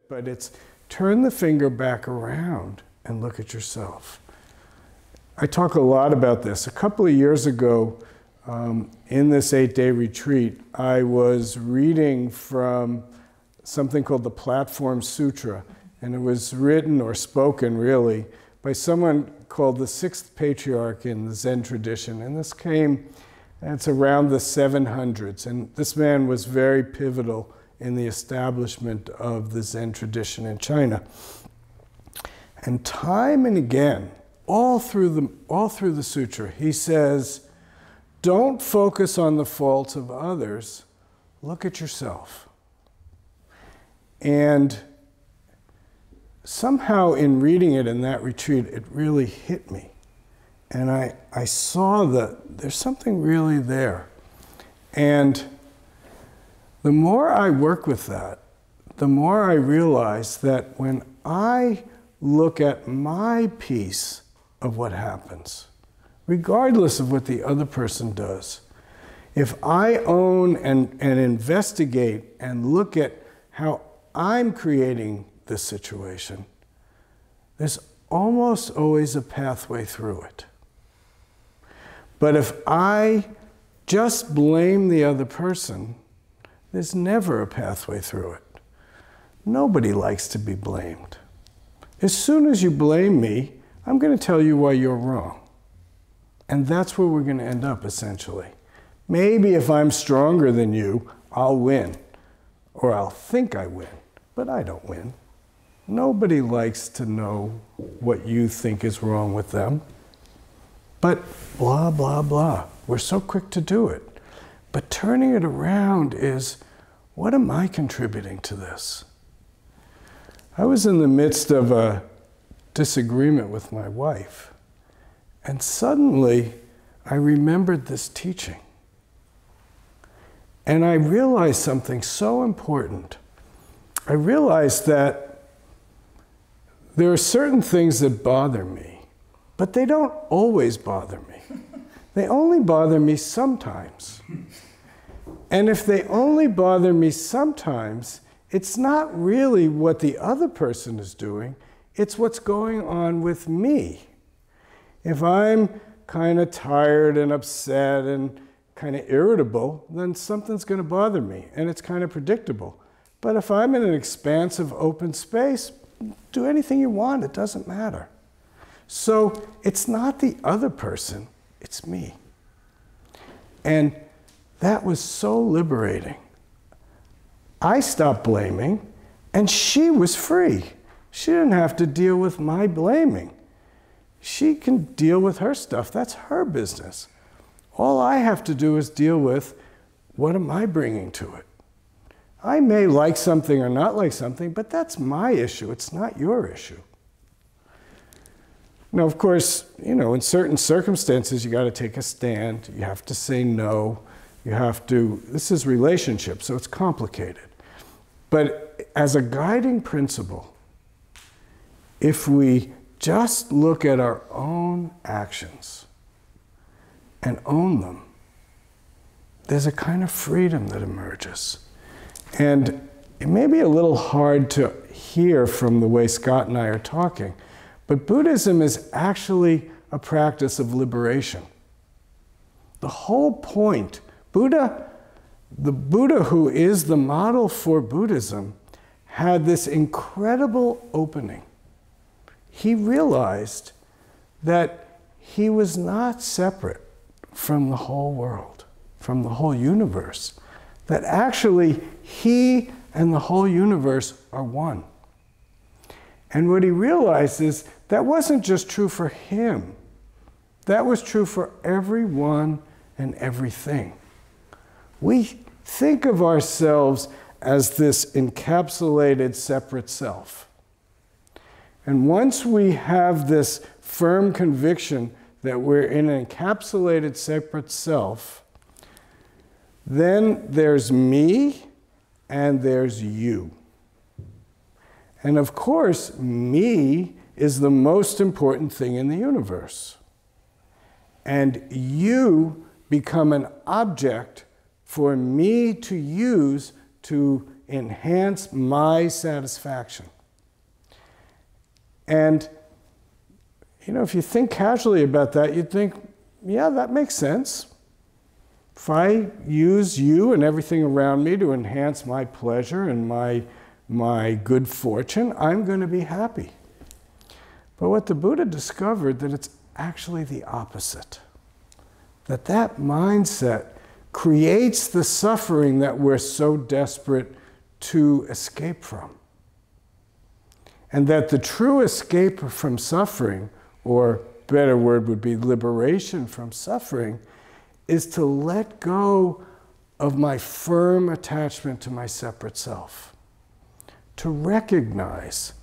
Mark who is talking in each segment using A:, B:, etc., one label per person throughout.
A: but it's turn the finger back around and look at yourself. I talk a lot about this. A couple of years ago, in this 8-day retreat, I was reading from something called the Platform Sutra, and it was written or spoken, really, by someone called the sixth patriarch in the Zen tradition. And this came, it's around the 700s, and this man was very pivotal in the establishment of the Zen tradition in China. And time and again, all through the sutra, he says, don't focus on the faults of others, look at yourself. And somehow in reading it in that retreat, it really hit me. And I saw that there's something really there. And the more I work with that, the more I realize that when I look at my piece of what happens, regardless of what the other person does, if I own and investigate and look at how I'm creating this situation, there's almost always a pathway through it. But if I just blame the other person, there's never a pathway through it. Nobody likes to be blamed. As soon as you blame me, I'm going to tell you why you're wrong. And that's where we're going to end up, essentially. Maybe if I'm stronger than you, I'll win. Or I'll think I win. But I don't win. Nobody likes to know what you think is wrong with them. But blah, blah, blah. We're so quick to do it. But turning it around is, what am I contributing to this? I was in the midst of a disagreement with my wife. And suddenly, I remembered this teaching. And I realized something so important. I realized that there are certain things that bother me, but they don't always bother me. They only bother me sometimes. And if they only bother me sometimes, it's not really what the other person is doing, it's what's going on with me. If I'm kind of tired and upset and kind of irritable, then something's going to bother me, and it's kind of predictable. But if I'm in an expansive open space, do anything you want, it doesn't matter. So it's not the other person, it's me. And that was so liberating. I stopped blaming, and she was free. She didn't have to deal with my blaming. She can deal with her stuff. That's her business. All I have to do is deal with, what am I bringing to it? I may like something or not like something, but that's my issue. It's not your issue. Now, of course, in certain circumstances, you got to take a stand. You have to say no. You have to, this is relationship, so it's complicated. But as a guiding principle, if we just look at our own actions and own them, there's a kind of freedom that emerges. And it may be a little hard to hear from the way Scott and I are talking, but Buddhism is actually a practice of liberation. The whole point, the Buddha who is the model for Buddhism, had this incredible opening. He realized that he was not separate from the whole world, from the whole universe, that actually he and the whole universe are one. And what he realized is that wasn't just true for him. That was true for everyone and everything. We think of ourselves as this encapsulated separate self. And once we have this firm conviction that we're in an encapsulated separate self, then there's me and there's you. And of course, me is the most important thing in the universe. And you become an object for me to use to enhance my satisfaction. And, you know, if you think casually about that, you'd think, yeah, that makes sense. If I use you and everything around me to enhance my pleasure and my good fortune, I'm going to be happy. But what the Buddha discovered, that it's actually the opposite. That mindset creates the suffering that we're so desperate to escape from. And that the true escape from suffering, or better word would be liberation from suffering, is to let go of my firm attachment to my separate self. To recognize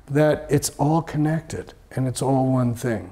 A: that it's all connected and it's all one thing.